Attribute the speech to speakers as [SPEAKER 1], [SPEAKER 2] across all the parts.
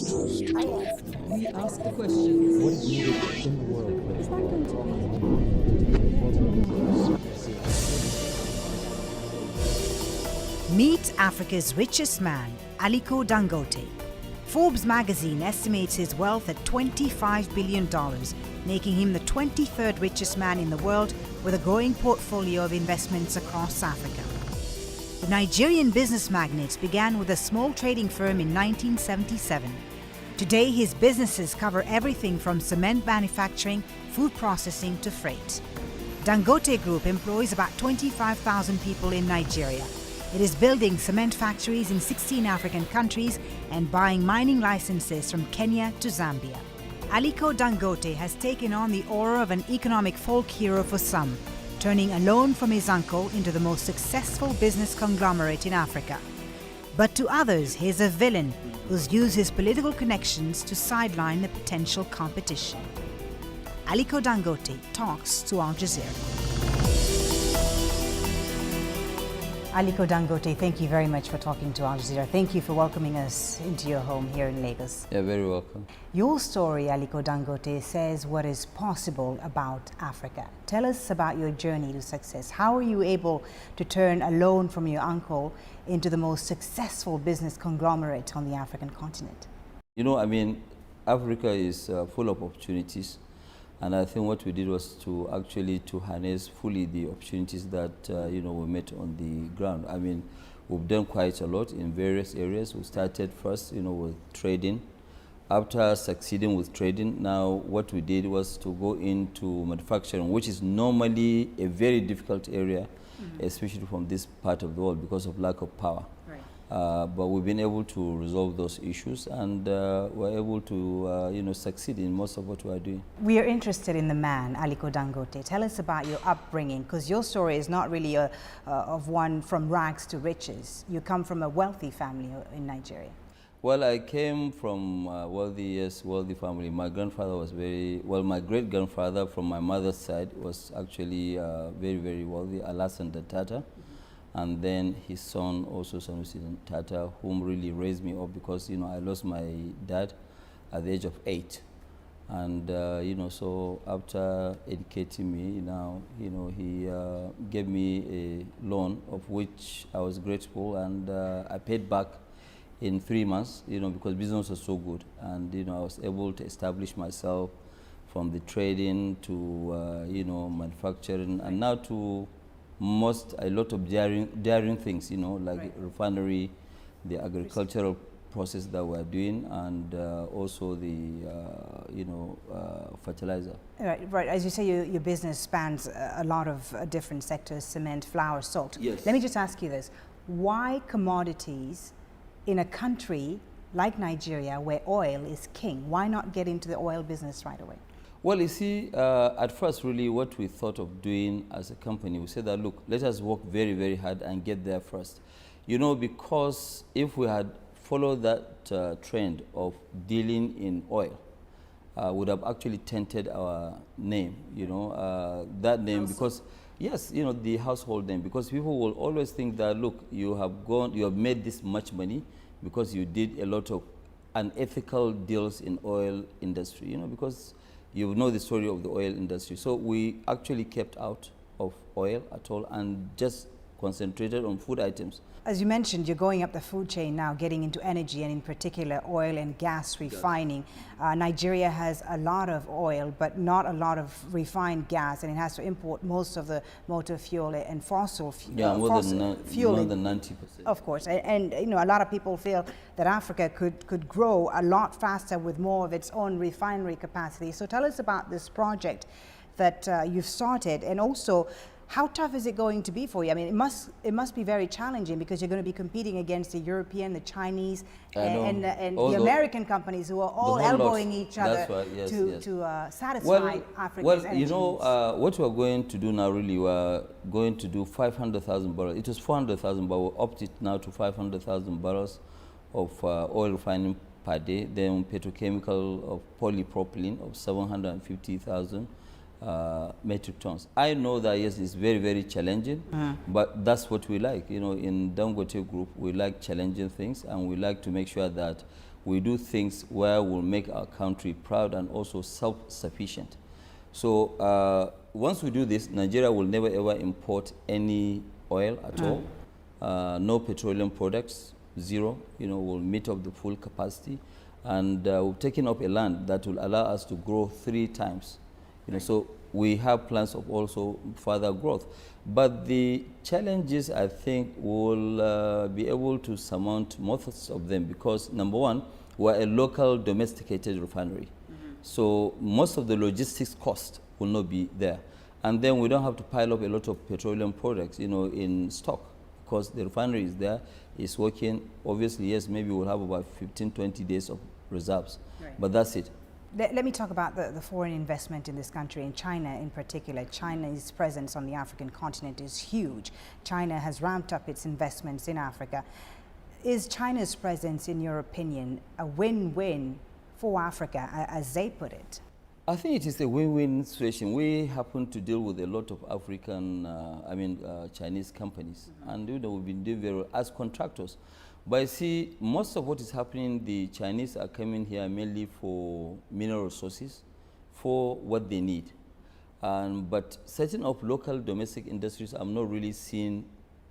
[SPEAKER 1] We ask the questions.
[SPEAKER 2] What is needed in the world?
[SPEAKER 3] Meet Africa's richest man, Aliko Dangote. Forbes magazine estimates his wealth at $25 billion, making him the 23rd richest man in the world with a growing portfolio of investments across Africa. The Nigerian business magnate began with a small trading firm in 1977. Today, his businesses cover everything from cement manufacturing, food processing to freight. Dangote Group employs about 25,000 people in Nigeria. It is building cement factories in 16 African countries and buying mining licenses from Kenya to Zambia. Aliko Dangote has taken on the aura of an economic folk hero for some, turning a loan from his uncle into the most successful business conglomerate in Africa. But to others, he is a villain who's used his political connections to sideline the potential competition. Aliko Dangote talks to Al Jazeera. Aliko Dangote, thank you very much for talking to Al Jazeera. Thank you for welcoming us into your home here in Lagos.
[SPEAKER 4] You're very welcome.
[SPEAKER 3] Your story, Aliko Dangote, says what is possible about Africa. Tell us about your journey to success. How were you able to turn a loan from your uncle into the most successful business conglomerate on the African continent?
[SPEAKER 4] You know, I mean, Africa is full of opportunities. And I think what we did was to actually to harness fully the opportunities that, we met on the ground. I mean, we've done quite a lot in various areas. We started first, with trading. After succeeding with trading, now what we did was to go into manufacturing, which is normally a very difficult area, especially from this part of the world because of lack of power.
[SPEAKER 3] Right.
[SPEAKER 4] But we've been able to resolve those issues, and we're able to, succeed in most of what we are doing.
[SPEAKER 3] We are interested in the man, Aliko Dangote. Tell us about your upbringing, because your story is not really of one from rags to riches. You come from a wealthy family in Nigeria.
[SPEAKER 4] Well, I came from a wealthy family. My grandfather was my great-grandfather from my mother's side was actually very, very wealthy, Alassane Tata. And then his son, also Sanusi Tata, whom really raised me up because, I lost my dad at the age of 8. And, so after educating me, he gave me a loan of which I was grateful, and I paid back in 3 months, because business was so good. And, I was able to establish myself from the trading to, manufacturing, and now to a lot of daring things, like refinery, the agricultural process that we're doing, and also the, fertilizer.
[SPEAKER 3] Right. As you say, your business spans a lot of different sectors: cement, flour, salt.
[SPEAKER 4] Yes.
[SPEAKER 3] Let me just ask you this: why commodities in a country like Nigeria, where oil is king? Why not get into the oil business right away?
[SPEAKER 4] Well, you see, at first, really, what we thought of doing as a company, we said that, look, let us work very, very hard and get there first. Because if we had followed that trend of dealing in oil, would have actually tainted our name, that name, because, yes, the household name, because people will always think that, look, you have made this much money because you did a lot of unethical deals in oil industry, because you know the story of the oil industry. So we actually kept out of oil at all and just concentrated on food items.
[SPEAKER 3] As you mentioned, you're going up the food chain now, getting into energy, and in particular oil and gas refining. Nigeria has a lot of oil, but not a lot of refined gas, and it has to import most of the motor fuel and fossil fuel.
[SPEAKER 4] Yeah, more than 90%.
[SPEAKER 3] Of course, and a lot of people feel that Africa could grow a lot faster with more of its own refinery capacity. So tell us about this project that you've started, and also how tough is it going to be for you? I mean, it must be very challenging, because you're going to be competing against the European, the Chinese, and the American companies who are all elbowing each other to satisfy Africa's energy needs.
[SPEAKER 4] What we're going to do now, really, we're going to do 500,000 barrels. It was 400,000, but we upped it now to 500,000 barrels of oil refining per day. Then petrochemical of polypropylene of 750,000. Metric tons. I know that, yes, it's very, very challenging, but that's what we like. In Dangote Group, we like challenging things, and we like to make sure that we do things where we'll make our country proud and also self-sufficient. So once we do this, Nigeria will never ever import any oil at all. No petroleum products, zero. We'll meet up the full capacity, and we've taken up a land that will allow us to grow 3 times. So we have plans of also further growth. But the challenges, I think, will be able to surmount most of them because, number one, we're a local domesticated refinery. So most of the logistics cost will not be there. And then we don't have to pile up a lot of petroleum products, in stock because the refinery is there, it's working. Obviously, yes, maybe we'll have about 15, 20 days of reserves, but that's it.
[SPEAKER 3] Let me talk about the foreign investment in this country, in China in particular. China's presence on the African continent is huge. China has ramped up its investments in Africa. Is China's presence, in your opinion, a win-win for Africa, as they put it?
[SPEAKER 4] I think it is a win-win situation. We happen to deal with a lot of African, Chinese companies, and we've been doing very well as contractors. But I see most of what is happening, the Chinese are coming here mainly for mineral resources, for what they need. But setting up local domestic industries, I'm not really seeing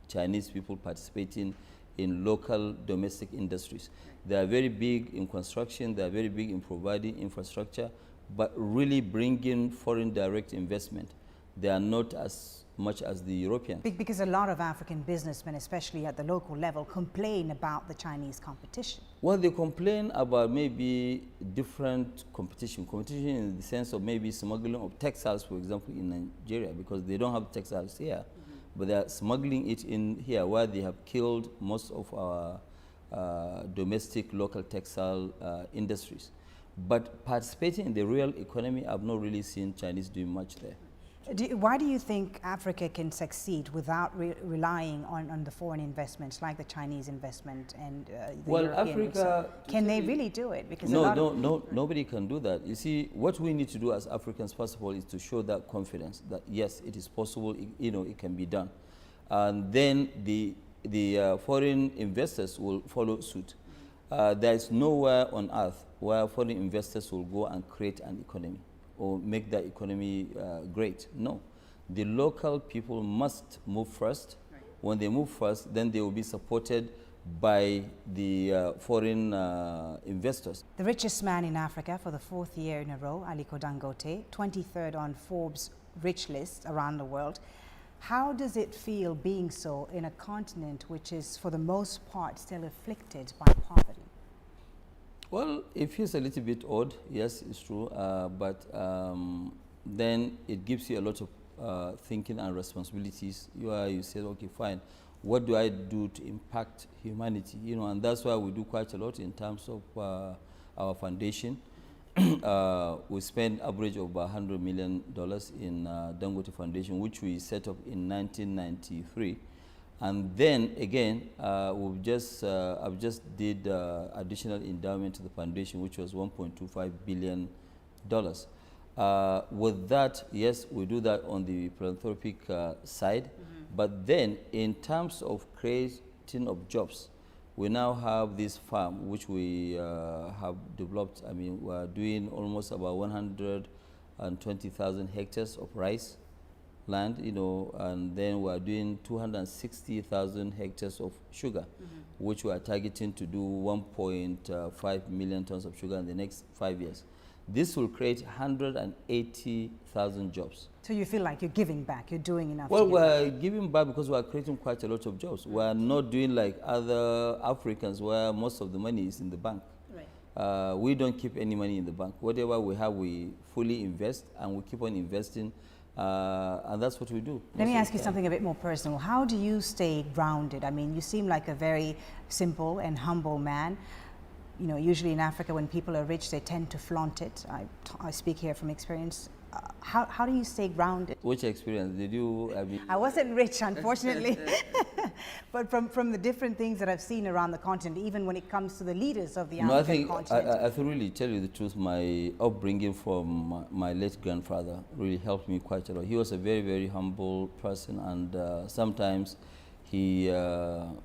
[SPEAKER 4] Chinese people participating in local domestic industries. They are very big in construction, they are very big in providing infrastructure, but really bringing foreign direct investment, they are not as much as the Europeans.
[SPEAKER 3] Because a lot of African businessmen, especially at the local level, complain about the Chinese competition.
[SPEAKER 4] Well, they complain about maybe different competition. Competition in the sense of maybe smuggling of textiles, for example, in Nigeria, because they don't have textiles here. But they are smuggling it in here, where they have killed most of our domestic local textile industries. But participating in the real economy, I've not really seen Chinese doing much there.
[SPEAKER 3] Why do you think Africa can succeed without relying on the foreign investments like the Chinese investment and the European?
[SPEAKER 4] Africa,
[SPEAKER 3] can they really do it? Because
[SPEAKER 4] nobody can do that. You see, what we need to do as Africans, first of all, is to show that confidence that yes, it is possible. It can be done, and then the foreign investors will follow suit. There is nowhere on earth where foreign investors will go and create an economy or make that economy great. No. The local people must move first. Right. When they move first, then they will be supported by the foreign investors.
[SPEAKER 3] The richest man in Africa for the 4th year in a row, Aliko Dangote, 23rd on Forbes' rich list around the world. How does it feel being so in a continent which is, for the most part, still afflicted by poverty?
[SPEAKER 4] Well, it feels a little bit odd, yes, it's true, but then it gives you a lot of thinking and responsibilities. You say, okay, fine, what do I do to impact humanity? And that's why we do quite a lot in terms of our foundation. We spend average of $100 million in Dangote Foundation, which we set up in 1993. And then again, I've just did additional endowment to the foundation, which was $1.25 billion. With that, yes, we do that on the philanthropic side. But then, in terms of creating of jobs, we now have this farm which we have developed. I mean, we're doing almost about 120,000 hectares of rice land, and then we're doing 260,000 hectares of sugar, which we are targeting to do 1.5 million tons of sugar in the next 5 years. This will create 180,000 jobs. So you feel like you're giving back, you're doing enough? Well, we're giving back because we're creating quite a lot of jobs. We're not doing like other Africans where most of the money is in the bank. Right. We don't keep any money in the bank. Whatever we have, we fully invest, and we keep on investing. And that's what we do. Let me ask you something a bit more personal. How do you stay grounded? I mean, you seem like a very simple and humble man. Usually in Africa, when people are rich, they tend to flaunt it. I speak here from experience. How do you stay grounded? Which experience did you? I wasn't rich, unfortunately. But from the different things that I've seen around the continent, even when it comes to the leaders of the African continent. I have to really tell you the truth. My upbringing from my late grandfather really helped me quite a lot. He was a very, very humble person, and sometimes he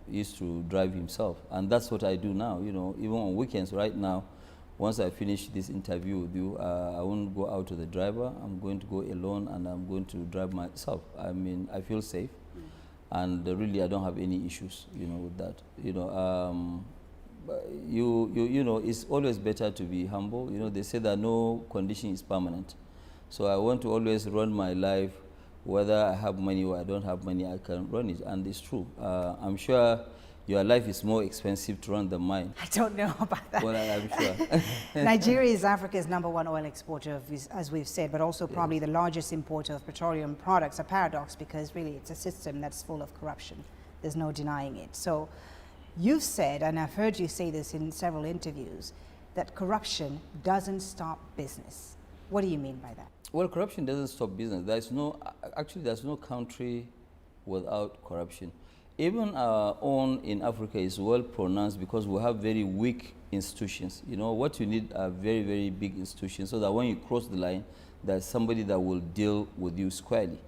[SPEAKER 4] used to drive himself, and that's what I do now. You know, even on weekends. Right now, once I finish this interview with you, I won't go out to the driver. I'm going to go alone, and I'm going to drive myself. I mean, I feel safe, and really, I don't have any issues, you know, with that. You know, you know, it's always better to be humble. You know, they say that no condition is permanent. So I want to always run my life, whether I have money or I don't have money, I can run it, and it's true. I'm sure your life is more expensive to run than mine.
[SPEAKER 3] I don't know about that.
[SPEAKER 4] Well, I'm sure.
[SPEAKER 3] Nigeria is Africa's #1 oil exporter, as we've said, but also probably the largest importer of petroleum products. A paradox, because really it's a system that's full of corruption. There's no denying it. So you've said, and I've heard you say this in several interviews, that corruption doesn't stop business. What do you mean by that?
[SPEAKER 4] Well, corruption doesn't stop business. There's no, actually, there's no country without corruption. Even our own in Africa is well pronounced because we have very weak institutions. You know, what you need are very, very big institutions so that when you cross the line, there's somebody that will deal with you squarely.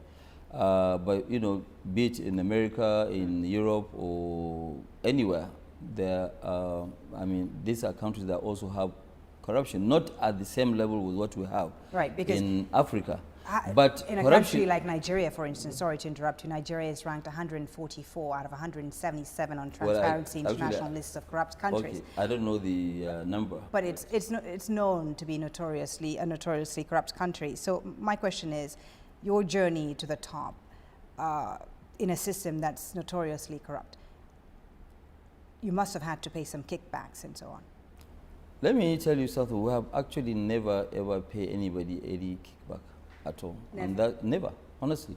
[SPEAKER 4] But, you know, be it in America, in Europe, or anywhere, there, I mean, these are countries that also have corruption, not at the same level with what we have in Africa. But
[SPEAKER 3] in a country like Nigeria, for instance, sorry to interrupt you, Nigeria is ranked 144 out of 177 on Transparency International list of corrupt countries.
[SPEAKER 4] Okay, I don't know the number.
[SPEAKER 3] But it's known to be a notoriously corrupt country. So my question is, your journey to the top in a system that's notoriously corrupt, you must have had to pay some kickbacks and so on.
[SPEAKER 4] Let me tell you something. We have actually never ever paid anybody any kickback at all.
[SPEAKER 3] Never.
[SPEAKER 4] And that never, honestly.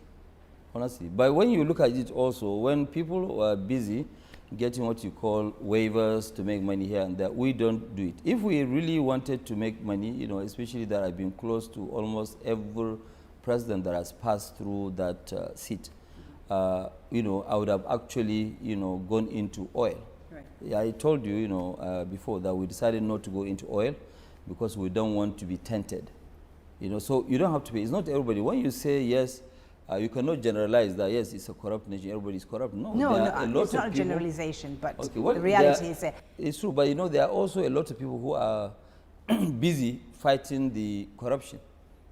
[SPEAKER 4] But when you look at it also, when people are busy getting what you call waivers to make money here and there, we don't do it. If we really wanted to make money, you know, especially that I've been close to almost every president that has passed through that seat, you know, I would have actually, you know, gone into oil. Yeah, I told you, you know, before that we decided not to go into oil because we don't want to be tainted. You know, so you don't have to pay. It's not everybody. When you say yes, you cannot generalize that, yes, it's a corrupt nation, everybody is corrupt. No,
[SPEAKER 3] it's not a generalization, but the reality is that.
[SPEAKER 4] It's true, but you know, there are also a lot of people who are busy fighting the corruption.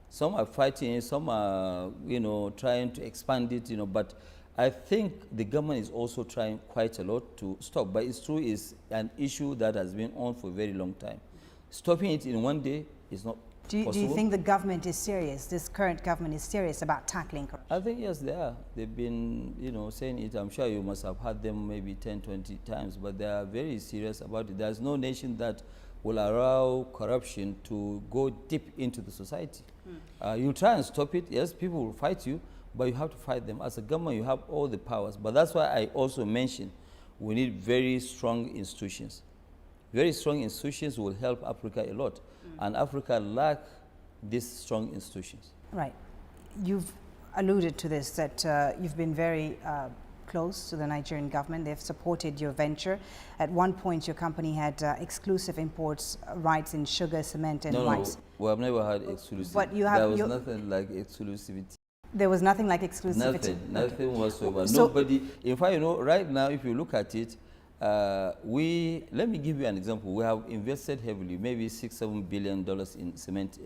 [SPEAKER 4] Some are fighting it, some are, you know, trying to expand it, you know, but I think the government is also trying quite a lot to stop. But it's true, it's an issue that has been on for a very long time. Stopping it in one day is not possible.
[SPEAKER 3] Do you think the government is serious, this current government is serious about tackling corruption?
[SPEAKER 4] I think, yes, they are. They've been, you know, saying it. I'm sure you must have heard them maybe 10, 20 times, but they are very serious about it. There's no nation that will allow corruption to go deep into the society. You try and stop it, yes, people will fight you, but you have to fight them. As a government, you have all the powers. But that's why I also mentioned we need very strong institutions. Very strong institutions will help Africa a lot. And Africa lacks these strong institutions.
[SPEAKER 3] Right. You've alluded to this, that you've been very close to the Nigerian government. They've supported your venture. At one point, your company had exclusive imports rights in sugar, cement, and rice.
[SPEAKER 4] No, we have never had exclusivity.
[SPEAKER 3] But you have,
[SPEAKER 4] there was nothing like exclusivity.
[SPEAKER 3] There was nothing like exclusivity?
[SPEAKER 4] Nothing whatsoever. So nobody, in fact, you know, right now, if you look at it, let me give you an example. We have invested heavily, maybe $6-7 billion in cement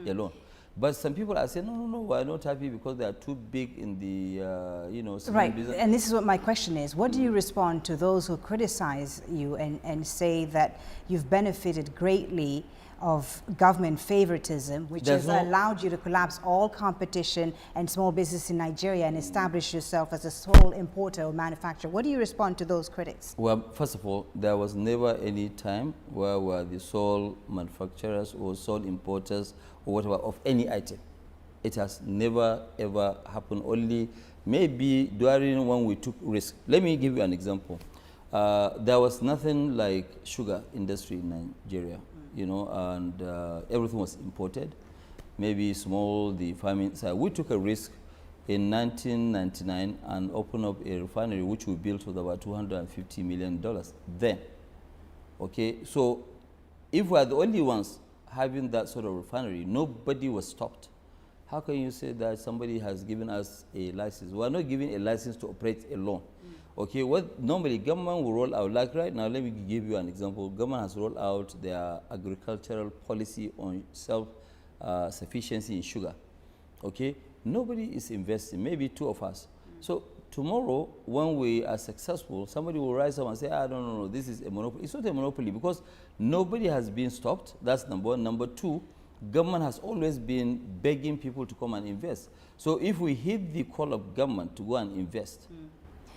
[SPEAKER 4] alone. But some people are saying, no, we're not happy because they are too big in the, you know, cement business.
[SPEAKER 3] And this is what my question is. What do you respond to those who criticize you and say that you've benefited greatly of government favoritism, which has allowed you to collapse all competition and small business in Nigeria and establish yourself as a sole importer or manufacturer? What do you respond to those critics?
[SPEAKER 4] Well, first of all, there was never any time where we were the sole manufacturers or sole importers or whatever of any item. It has never ever happened, only maybe during when we took risk. Let me give you an example. There was nothing like sugar industry in Nigeria. You know, and everything was imported, maybe small, the farming side. We took a risk in 1999 and opened up a refinery which we built with about $250 million then. Okay, so if we are the only ones having that sort of refinery, nobody was stopped. How can you say that somebody has given us a license? We are not giving a license to operate alone. Okay, what normally government will roll out, like right now, let me give you an example. Government has rolled out their agricultural policy on self-sufficiency in sugar. Okay, nobody is investing, maybe two of us. So tomorrow, when we are successful, somebody will rise up and say, ah, no, this is a monopoly. It's not a monopoly because nobody has been stopped. That's number one. Number two, government has always been begging people to come and invest. So if we hit the call of government to go and invest,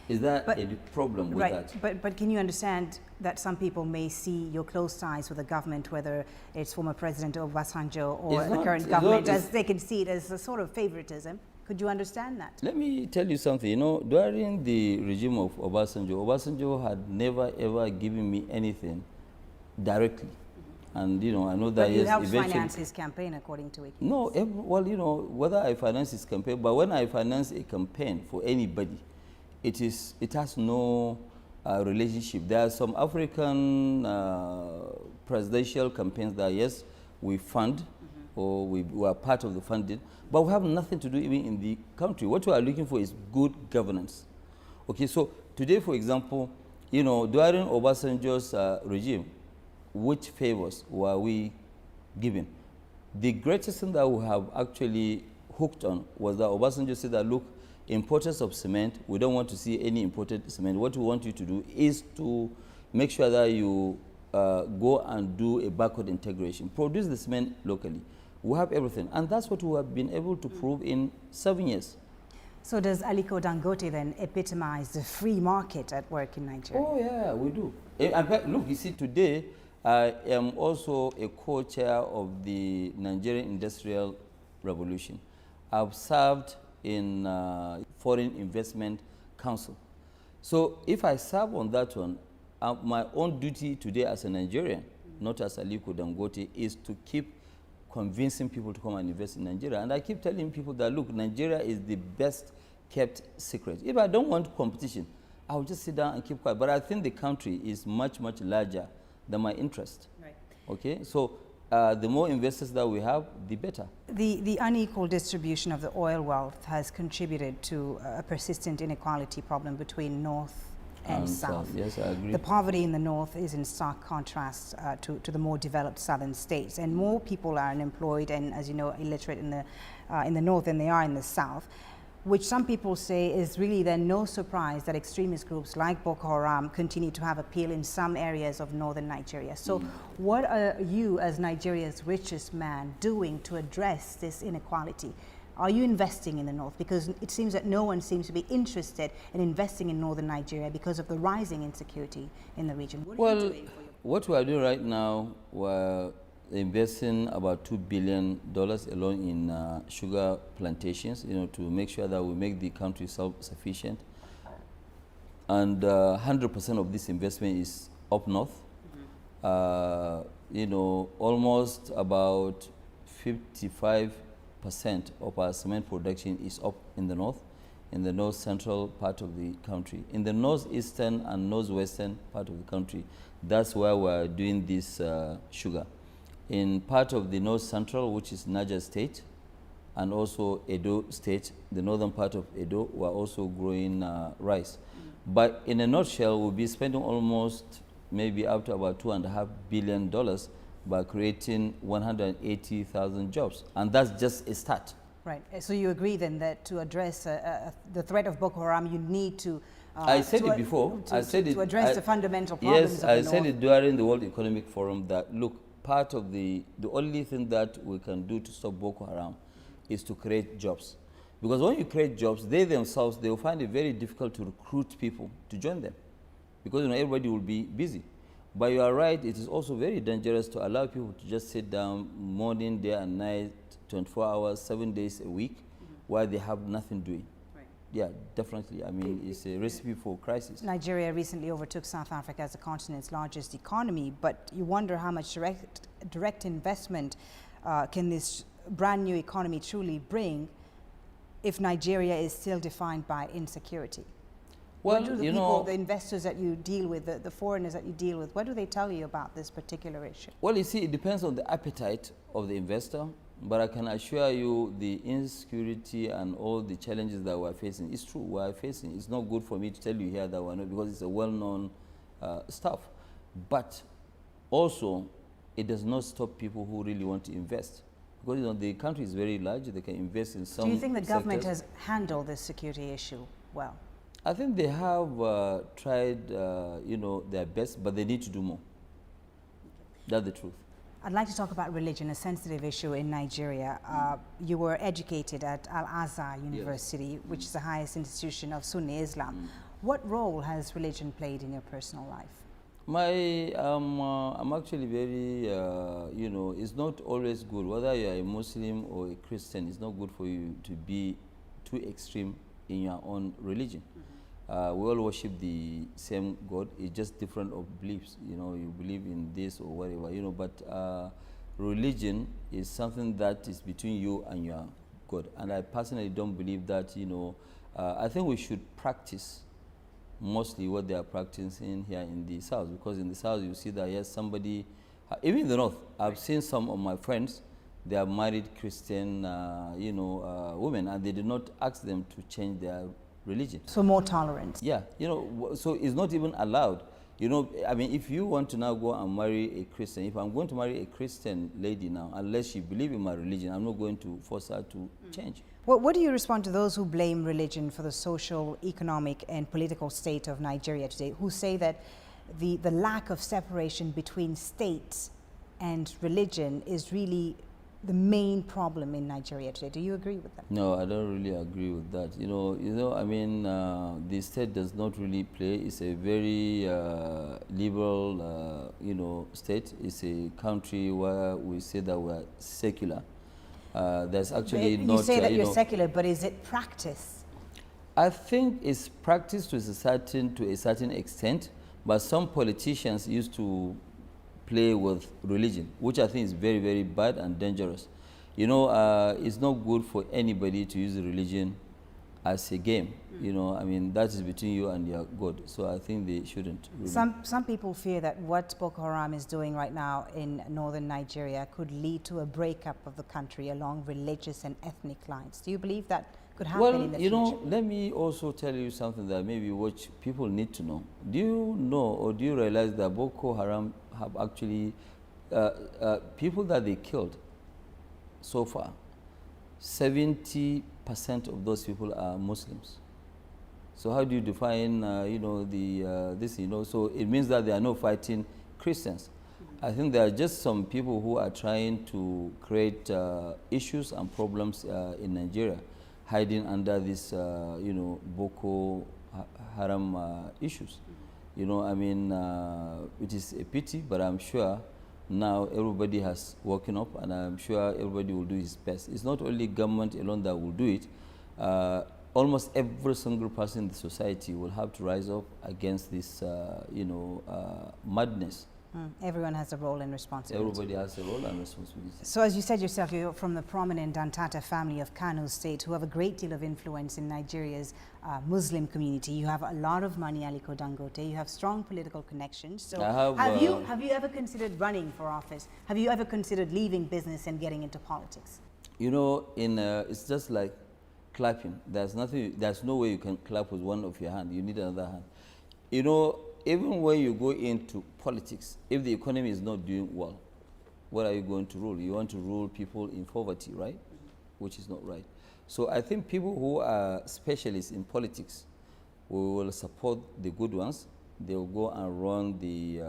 [SPEAKER 4] is that a problem with that?
[SPEAKER 3] But can you understand that some people may see your close ties with the government, whether it's former President Obasanjo or the current government, as they can see it as a sort of favoritism? Could you understand that? Let
[SPEAKER 4] me tell you something. You know, during the regime of Obasanjo had never ever given me anything directly. And, you know, I know that
[SPEAKER 3] but you helped finance his campaign, according to it.
[SPEAKER 4] No, well, you know, whether I finance his campaign, but when I finance a campaign for anybody, it has no relationship. There are some African presidential campaigns that, yes, we fund, or we are part of the funding, but we have nothing to do even in the country. What we are looking for is good governance. Okay, so today, for example, you know, during Obasanjo's regime, which favors were we given? The greatest thing that we have actually hooked on was that Obasanjo said that, look, importers of cement, we don't want to see any imported cement. What we want you to do is to make sure that you go and do a backward integration. Produce the cement locally. We have everything. And that's what we have been able to prove in 7 years.
[SPEAKER 3] So does Aliko Dangote then epitomize the free market at work in Nigeria?
[SPEAKER 4] Oh, yeah, we do. In fact, look, you see, today, I am also a co-chair of the Nigerian Industrial Revolution. I've served in Foreign Investment Council. So if I serve on that one, my own duty today as a Nigerian, not as Aliko Dangote, is to keep convincing people to come and invest in Nigeria. And I keep telling people that, look, Nigeria is the best kept secret. If I don't want competition, I'll just sit down and keep quiet. But I think the country is much, much larger than my interest. Right. Okay, so the more investors that we have, the better.
[SPEAKER 3] The unequal distribution of the oil wealth has contributed to a persistent inequality problem between North and South.
[SPEAKER 4] Yes, I agree.
[SPEAKER 3] The poverty in the North is in stark contrast to the more developed southern states, and more people are unemployed and, as you know, illiterate in the North than they are in the South, which some people say is really then no surprise that extremist groups like Boko Haram continue to have appeal in some areas of northern Nigeria. So what are you, as Nigeria's richest man, doing to address this inequality? Are you investing in the North? Because it seems that no one seems to be interested in investing in northern Nigeria because of the rising insecurity in the region. What are you doing for your...
[SPEAKER 4] What we are doing right now, we're investing about $2 billion alone in sugar plantations, you know, to make sure that we make the country self-sufficient. And 100% of this investment is up north. You know, almost about 55% of our cement production is up in the north central part of the country. In the northeastern and northwestern part of the country, that's where we're doing this sugar. In part of the north central, which is Niger State, and also Edo State, the northern part of Edo, we're also growing rice. But in a nutshell, we'll be spending almost maybe up to about $2.5 billion by creating 180,000 jobs. And that's just a start.
[SPEAKER 3] Right. So you agree then that to address the threat of Boko Haram, you need to...
[SPEAKER 4] I said it before.
[SPEAKER 3] To address the fundamental problems of the
[SPEAKER 4] Yes, I said it during the World Economic Forum that, look, part of the only thing that we can do to stop Boko Haram is to create jobs. Because when you create jobs, they themselves, they will find it very difficult to recruit people to join them. Because, you know, everybody will be busy. But you are right, it is also very dangerous to allow people to just sit down morning, day and night, 24 hours, 7 days a week, while they have nothing doing. Right. Yeah, definitely. I mean, it's a recipe for crisis.
[SPEAKER 3] Nigeria recently overtook South Africa as the continent's largest economy, but you wonder how much direct investment can this brand new economy truly bring if Nigeria is still defined by insecurity? Well, what do the people, the investors that you deal with, the foreigners that you deal with, what do they tell you about this particular issue?
[SPEAKER 4] Well, you see, it depends on the appetite of the investor. But I can assure you the insecurity and all the challenges that we're facing, it's true, we're facing. It's not good for me to tell you here that we're not, because it's a well-known stuff. But also, it does not stop people who really want to invest. Because the country is very large, they can invest in some.
[SPEAKER 3] Do you think the government
[SPEAKER 4] sectors.
[SPEAKER 3] has handled this security issue well?
[SPEAKER 4] I think they have tried, their best, but they need to do more. That's the truth.
[SPEAKER 3] I'd like to talk about religion, a sensitive issue in Nigeria. You were educated at Al-Azhar University,
[SPEAKER 4] Yes.
[SPEAKER 3] which is the highest institution of Sunni Islam. What role has religion played in your personal life?
[SPEAKER 4] I'm actually very, it's not always good. Whether you are a Muslim or a Christian, it's not good for you to be too extreme in your own religion. We all worship the same God. It's just different of beliefs. You believe in this or whatever. But religion is something that is between you and your God. And I personally don't believe that. I think we should practice mostly what they are practicing here in the South, because in the South you see that, yes, somebody, even in the North, I've seen some of my friends, they are married Christian, women, and they did not ask them to change their religion.
[SPEAKER 3] So more tolerance.
[SPEAKER 4] Yeah, so it's not even allowed. If you want to now go and marry a Christian, if I'm going to marry a Christian lady now, unless she believes in my religion, I'm not going to force her to change.
[SPEAKER 3] What do you respond to those who blame religion for the social, economic, and political state of Nigeria today, who say that the lack of separation between states and religion is really the main problem in Nigeria today? Do you agree with that?
[SPEAKER 4] No, I don't really agree with that. The state does not really play. It's a very liberal, state. It's a country where we say that we're secular. There's actually
[SPEAKER 3] but
[SPEAKER 4] not.
[SPEAKER 3] You say that you're secular, but is it practice?
[SPEAKER 4] I think it's practiced to a certain extent, but some politicians used to play with religion, which I think is very, very bad and dangerous. It's not good for anybody to use religion as a game. That is between you and your God. So I think they shouldn't. Really.
[SPEAKER 3] Some people fear that what Boko Haram is doing right now in northern Nigeria could lead to a breakup of the country along religious and ethnic lines. Do you believe that could happen in the future?
[SPEAKER 4] Let me also tell you something that maybe what people need to know. Do you know or do you realize that Boko Haram have actually, people that they killed so far, 70% of those people are Muslims. So how do you define, this, so it means that they are not fighting Christians. I think there are just some people who are trying to create issues and problems in Nigeria, hiding under this, Boko Haram issues. It is a pity, but I'm sure now everybody has woken up, and I'm sure everybody will do his best. It's not only government alone that will do it. Almost every single person in the society will have to rise up against this, madness.
[SPEAKER 3] Everyone has a role and responsibility.
[SPEAKER 4] Everybody has a role and responsibility.
[SPEAKER 3] So as you said yourself, you're from the prominent Dantata family of Kano State, who have a great deal of influence in Nigeria's Muslim community. You have a lot of money, Aliko Dangote. You have strong political connections. So have you ever considered running for office? Have you ever considered leaving business and getting into politics?
[SPEAKER 4] It's just like clapping. There's no way you can clap with one of your hands. You need another hand. Even when you go into politics, if the economy is not doing well, what are you going to rule? You want to rule people in poverty, right? Which is not right. So I think people who are specialists in politics, we will support the good ones. They will go and run the,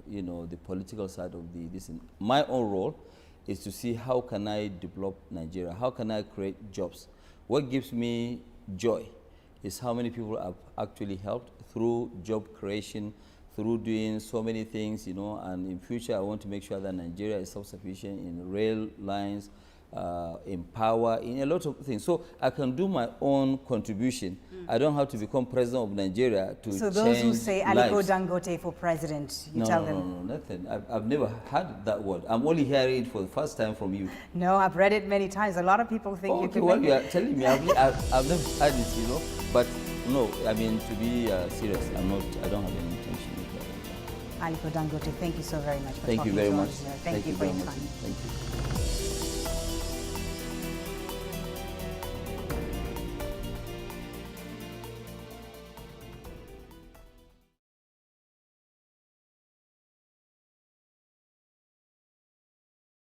[SPEAKER 4] the political side of this. My own role is to see how can I develop Nigeria? How can I create jobs? What gives me joy is how many people have actually helped through job creation, through doing so many things, and in future I want to make sure that Nigeria is self-sufficient in rail lines, in power, in a lot of things. So I can do my own contribution. I don't have to become president of Nigeria to change lives.
[SPEAKER 3] So those who say Aliko Dangote for president, you tell them?
[SPEAKER 4] No, nothing. I've never heard that word. I'm only hearing it for the first time from you.
[SPEAKER 3] No, I've read it many times. A lot of people think you can
[SPEAKER 4] what you are telling me, I've never heard it, but no, to be serious, I don't have any intention with that.
[SPEAKER 3] Aliko Dangote, thank you so very much for
[SPEAKER 4] Thank you very much.
[SPEAKER 3] Thank you for your time.
[SPEAKER 4] Thank you.